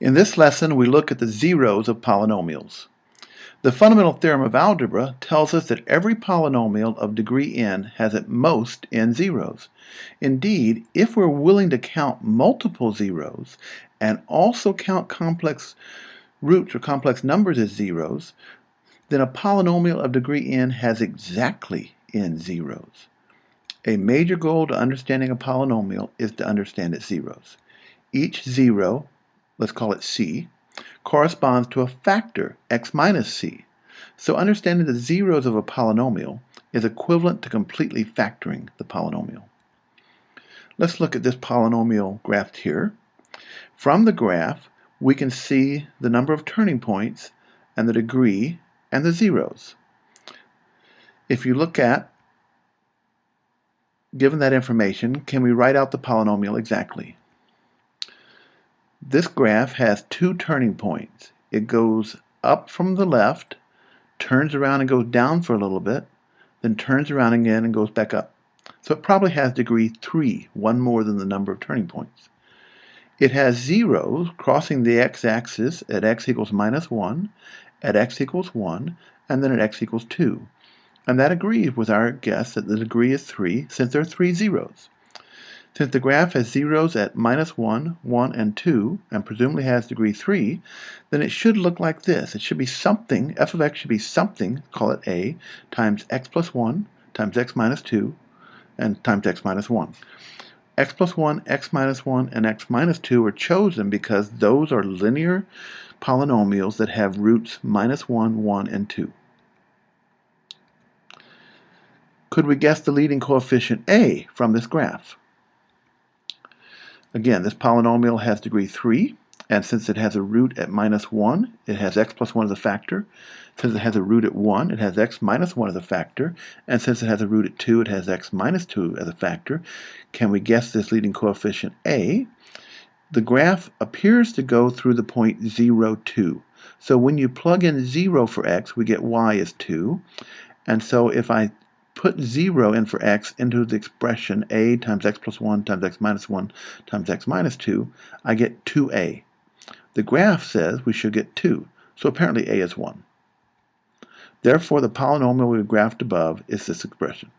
In this lesson, we look at the zeros of polynomials. The fundamental theorem of algebra tells us that every polynomial of degree n has at most n zeros. Indeed, if we're willing to count multiple zeros and also count complex roots or complex numbers as zeros, then a polynomial of degree n has exactly n zeros. A major goal to understanding a polynomial is to understand its zeros. Each zero, let's call it c, corresponds to a factor, x minus c. So understanding the zeros of a polynomial is equivalent to completely factoring the polynomial. Let's look at this polynomial graphed here. From the graph, we can see the number of turning points and the degree and the zeros. If you look at, given that information, can we write out the polynomial exactly? This graph has two turning points. It goes up from the left, turns around and goes down for a little bit, then turns around again and goes back up. So it probably has degree 3, one more than the number of turning points. It has zeros crossing the x-axis at x equals minus 1, at x equals 1, and then at x equals 2. And that agrees with our guess that the degree is 3 since there are 3 zeros. Since the graph has zeros at minus 1, 1, and 2, and presumably has degree 3, then it should look like this. It should be something, f of x should be something, call it a, times x plus 1, times x minus 2, and times x minus 1. X plus 1, x minus 1, and x minus 2 are chosen because those are linear polynomials that have roots minus 1, 1, and 2. Could we guess the leading coefficient a from this graph? Again, this polynomial has degree 3, and since it has a root at minus 1, it has x plus 1 as a factor. Since it has a root at 1, it has x minus 1 as a factor. And since it has a root at 2, it has x minus 2 as a factor. Can we guess this leading coefficient a? The graph appears to go through the point 0, 2. So when you plug in 0 for x, we get y is 2. And so if I put 0 in for x into the expression a times x plus 1 times x minus 1 times x minus 2, I get 2a. The graph says we should get 2, so apparently a is 1. Therefore, the polynomial we've graphed above is this expression.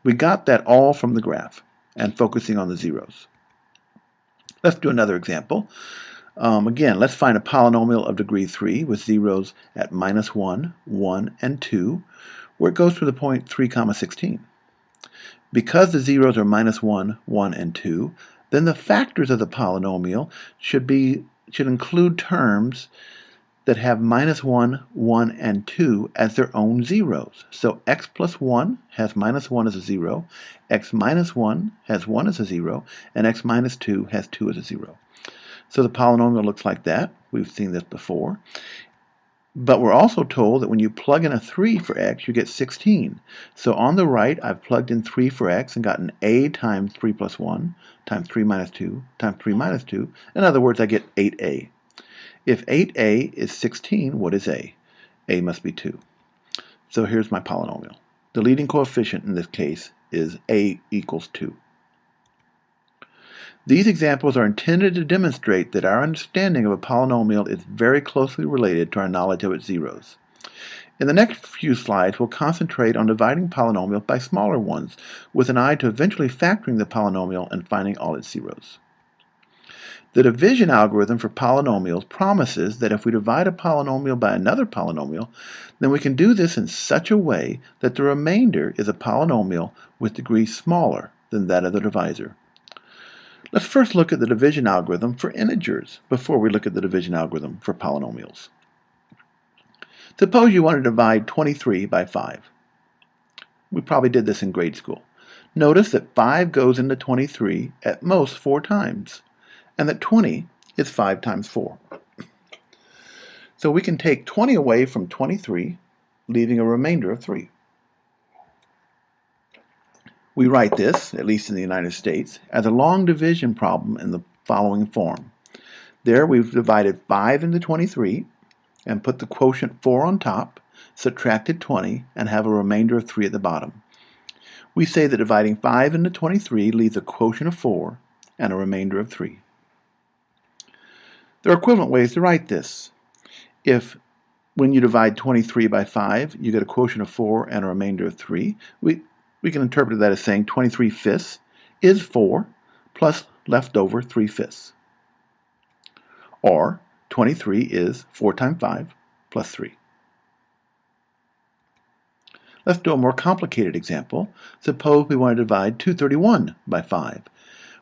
We got that all from the graph and focusing on the zeros. Let's do another example. Again, let's find a polynomial of degree 3 with zeros at minus 1, 1, and 2, where it goes to the point 3, 16. Because the zeros are minus 1, 1, and 2, then the factors of the polynomial should include terms that have minus 1, 1, and 2 as their own zeros. So x plus 1 has minus 1 as a 0, x minus 1 has 1 as a 0, and x minus 2 has 2 as a 0. So the polynomial looks like that. We've seen this before. But we're also told that when you plug in a 3 for x, you get 16. So on the right, I've plugged in 3 for x and gotten a times 3 plus 1 times 3 minus 2 times 3 minus 2. In other words, I get 8a. If 8a is 16, what is a? A must be 2. So here's my polynomial. The leading coefficient in this case is a equals 2. These examples are intended to demonstrate that our understanding of a polynomial is very closely related to our knowledge of its zeros. In the next few slides, we'll concentrate on dividing polynomials by smaller ones, with an eye to eventually factoring the polynomial and finding all its zeros. The division algorithm for polynomials promises that if we divide a polynomial by another polynomial, then we can do this in such a way that the remainder is a polynomial with degree smaller than that of the divisor. Let's first look at the division algorithm for integers before we look at the division algorithm for polynomials. Suppose you want to divide 23 by 5. We probably did this in grade school. Notice that 5 goes into 23 at most 4 times, and that 20 is 5 times 4. So we can take 20 away from 23, leaving a remainder of 3. We write this, at least in the United States, as a long division problem in the following form. There we've divided 5 into 23 and put the quotient 4 on top, subtracted 20, and have a remainder of 3 at the bottom. We say that dividing 5 into 23 leaves a quotient of 4 and a remainder of 3. There are equivalent ways to write this. If when you divide 23 by 5, you get a quotient of 4 and a remainder of 3, we can interpret that as saying 23 fifths is 4 plus leftover 3 fifths. Or 23 is 4 times 5 plus 3. Let's do a more complicated example. Suppose we want to divide 231 by 5.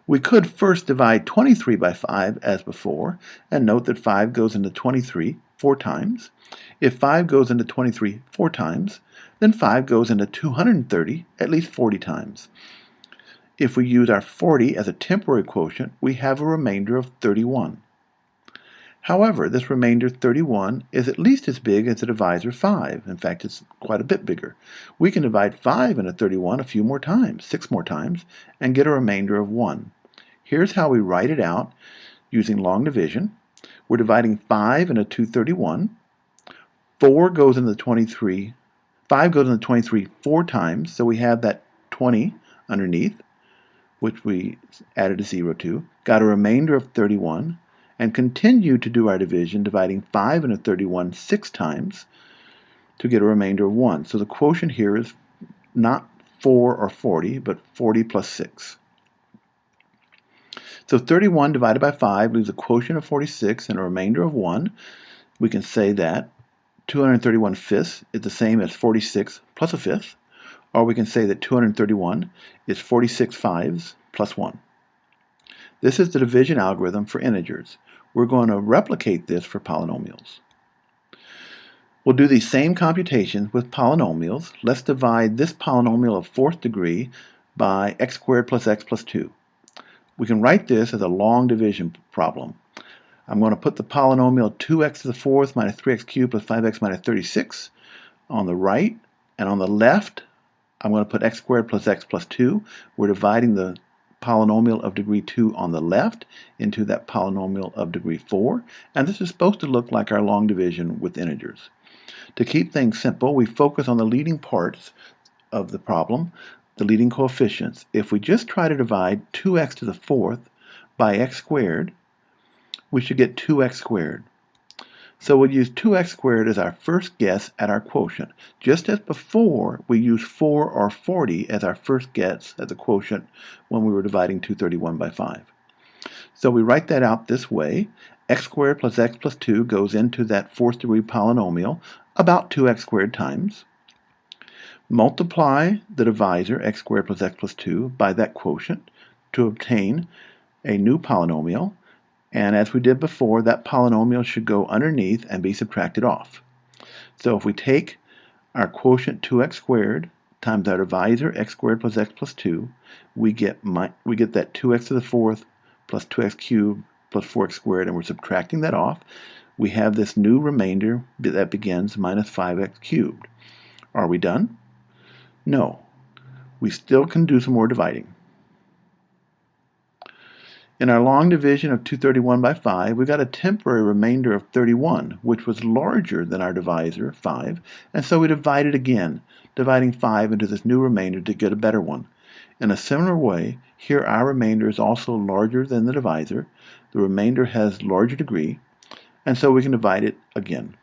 We could first divide 23 by 5 as before, and note that 5 goes into 23 4 times. If 5 goes into 23 4 times, then 5 goes into 230 at least 40 times. If we use our 40 as a temporary quotient, we have a remainder of 31. However, this remainder 31 is at least as big as the divisor 5. In fact, it's quite a bit bigger. We can divide 5 into 31 a few more times, 6 more times, and get a remainder of 1. Here's how we write it out using long division. We're dividing 5 into 231. 4 goes into 23. 5 goes into 23 4 times, so we have that 20 underneath, which we added a 0 to. Got a remainder of 31. And continue to do our division, dividing 5 into 31 6 times to get a remainder of 1. So the quotient here is not 4 or 40, but 40 plus 6. So 31 divided by 5 leaves a quotient of 46 and a remainder of 1. We can say that 231 fifths is the same as 46 plus a fifth, or we can say that 231 is 46 fives plus 1. This is the division algorithm for integers. We're going to replicate this for polynomials. We'll do these same computations with polynomials. Let's divide this polynomial of 4th degree by x squared plus x plus 2. We can write this as a long division problem. I'm going to put the polynomial 2x to the 4th minus 3x cubed plus 5x minus 36 on the right, and on the left I'm going to put x squared plus x plus 2. We're dividing the polynomial of degree 2 on the left into that polynomial of degree 4, and this is supposed to look like our long division with integers. To keep things simple, we focus on the leading parts of the problem, the leading coefficients. If we just try to divide 2x to the 4th by x squared, we should get 2x squared. So we'll use 2x squared as our first guess at our quotient. Just as before, we used 4 or 40 as our first guess at the quotient when we were dividing 231 by 5. So we write that out this way. X squared plus x plus 2 goes into that 4th degree polynomial about 2x squared times. Multiply the divisor, x squared plus x plus 2, by that quotient to obtain a new polynomial. And as we did before, that polynomial should go underneath and be subtracted off. So if we take our quotient 2x squared times our divisor, x squared plus x plus 2, we get that 2x to the 4th plus 2x cubed plus 4x squared, and we're subtracting that off. We have this new remainder that begins minus 5x cubed. Are we done? No. We still can do some more dividing. In our long division of 231 by 5, we got a temporary remainder of 31, which was larger than our divisor, 5, and so we divided again, dividing 5 into this new remainder to get a better one. In a similar way, here our remainder is also larger than the divisor. The remainder has larger degree, and so we can divide it again.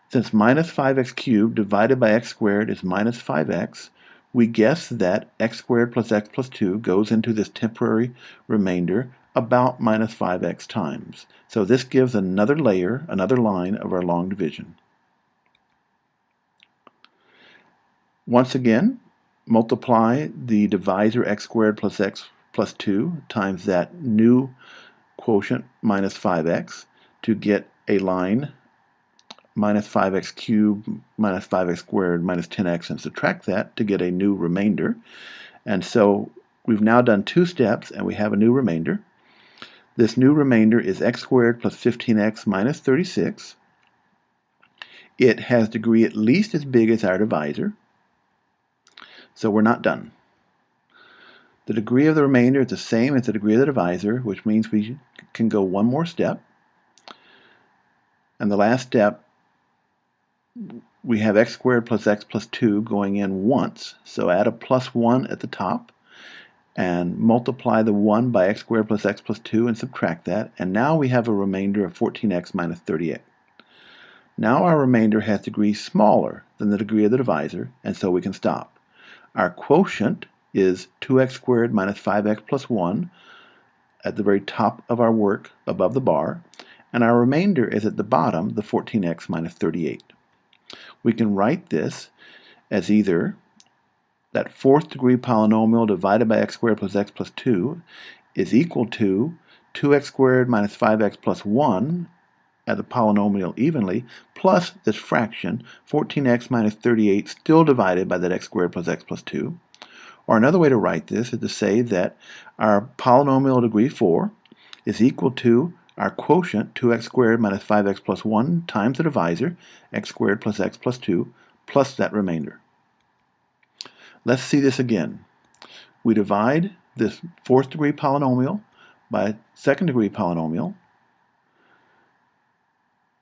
Since minus 5x cubed divided by x squared is minus 5x, we guess that x squared plus x plus 2 goes into this temporary remainder about minus 5x times. So this gives another layer, another line of our long division. Once again, multiply the divisor x squared plus x plus 2 times that new quotient minus 5x to get a line minus 5x cubed minus 5x squared minus 10x, and subtract that to get a new remainder. And so we've now done 2 steps and we have a new remainder. This new remainder is x squared plus 15x minus 36. It has degree at least as big as our divisor, so we're not done. The degree of the remainder is the same as the degree of the divisor, which means we can go one more step. And the last step, we have x squared plus x plus 2 going in once, so add a plus 1 at the top, and multiply the 1 by x squared plus x plus 2 and subtract that, and now we have a remainder of 14x minus 38. Now our remainder has degree smaller than the degree of the divisor, and so we can stop. Our quotient is 2x squared minus 5x plus 1 at the very top of our work above the bar, and our remainder is at the bottom, the 14x minus 38. We can write this as either that fourth degree polynomial divided by x squared plus x plus 2 is equal to 2x squared minus 5x plus 1 at the polynomial evenly, plus this fraction, 14x minus 38, still divided by that x squared plus x plus 2. Or another way to write this is to say that our polynomial degree 4 is equal to our quotient, 2x squared minus 5x plus 1 times the divisor, x squared plus x plus 2, plus that remainder. Let's see this again. We divide this fourth degree polynomial by a second degree polynomial.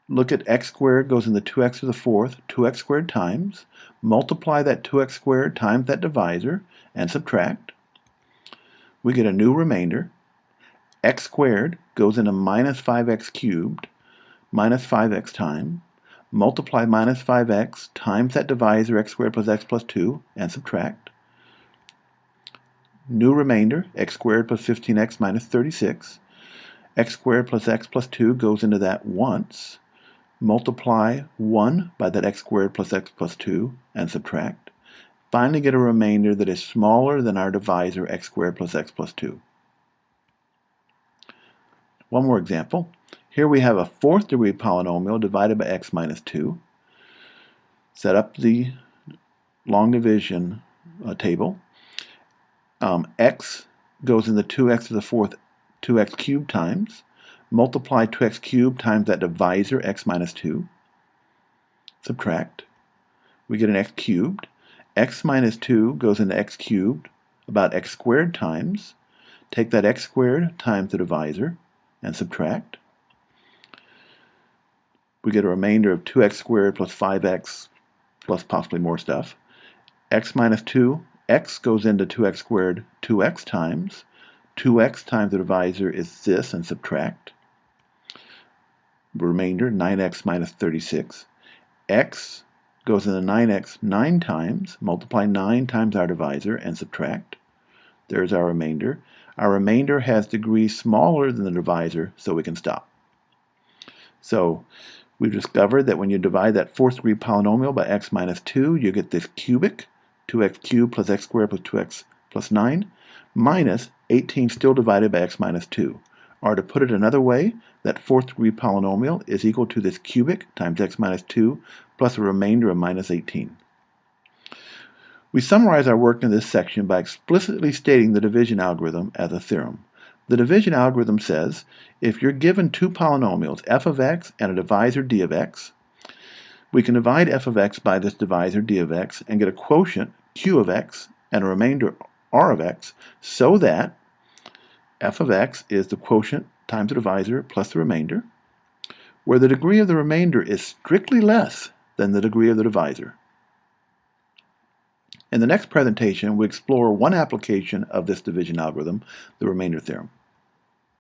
Look at x squared goes into 2x to the fourth, 2x squared times. Multiply that 2x squared times that divisor and subtract. We get a new remainder. X squared goes into minus 5x cubed, minus 5x times. Multiply minus 5x times that divisor, x squared plus x plus 2, and subtract. New remainder, x squared plus 15x minus 36. X squared plus x plus 2 goes into that once. Multiply 1 by that x squared plus x plus 2 and subtract. Finally get a remainder that is smaller than our divisor, x squared plus x plus 2. One more example. Here we have a fourth degree polynomial divided by x minus 2. Set up the long division table. X goes in the 2x to the fourth 2x cubed times. Multiply 2x cubed times that divisor, x minus 2. Subtract. We get an x cubed. X minus 2 goes into x cubed about x squared times. Take that x squared times the divisor and subtract. We get a remainder of 2x squared plus 5x plus possibly more stuff. X minus 2, x goes into 2x squared 2x times. 2x times the divisor is this and subtract. Remainder 9x minus 36. X goes into 9x 9 times. Multiply 9 times our divisor and subtract. There's our remainder. Our remainder has degree smaller than the divisor, so we can stop. So we've discovered that when you divide that fourth degree polynomial by x minus 2, you get this cubic, 2x cubed plus x squared plus 2x plus 9, minus 18 still divided by x minus 2. Or to put it another way, that fourth degree polynomial is equal to this cubic times x minus 2 plus a remainder of minus 18. We summarize our work in this section by explicitly stating the division algorithm as a theorem. The division algorithm says, if you're given two polynomials, f of x and a divisor d of x, we can divide f of x by this divisor d of x and get a quotient, q of x, and a remainder, r of x, so that f of x is the quotient times the divisor plus the remainder, where the degree of the remainder is strictly less than the degree of the divisor. In the next presentation, we explore one application of this division algorithm, the remainder theorem.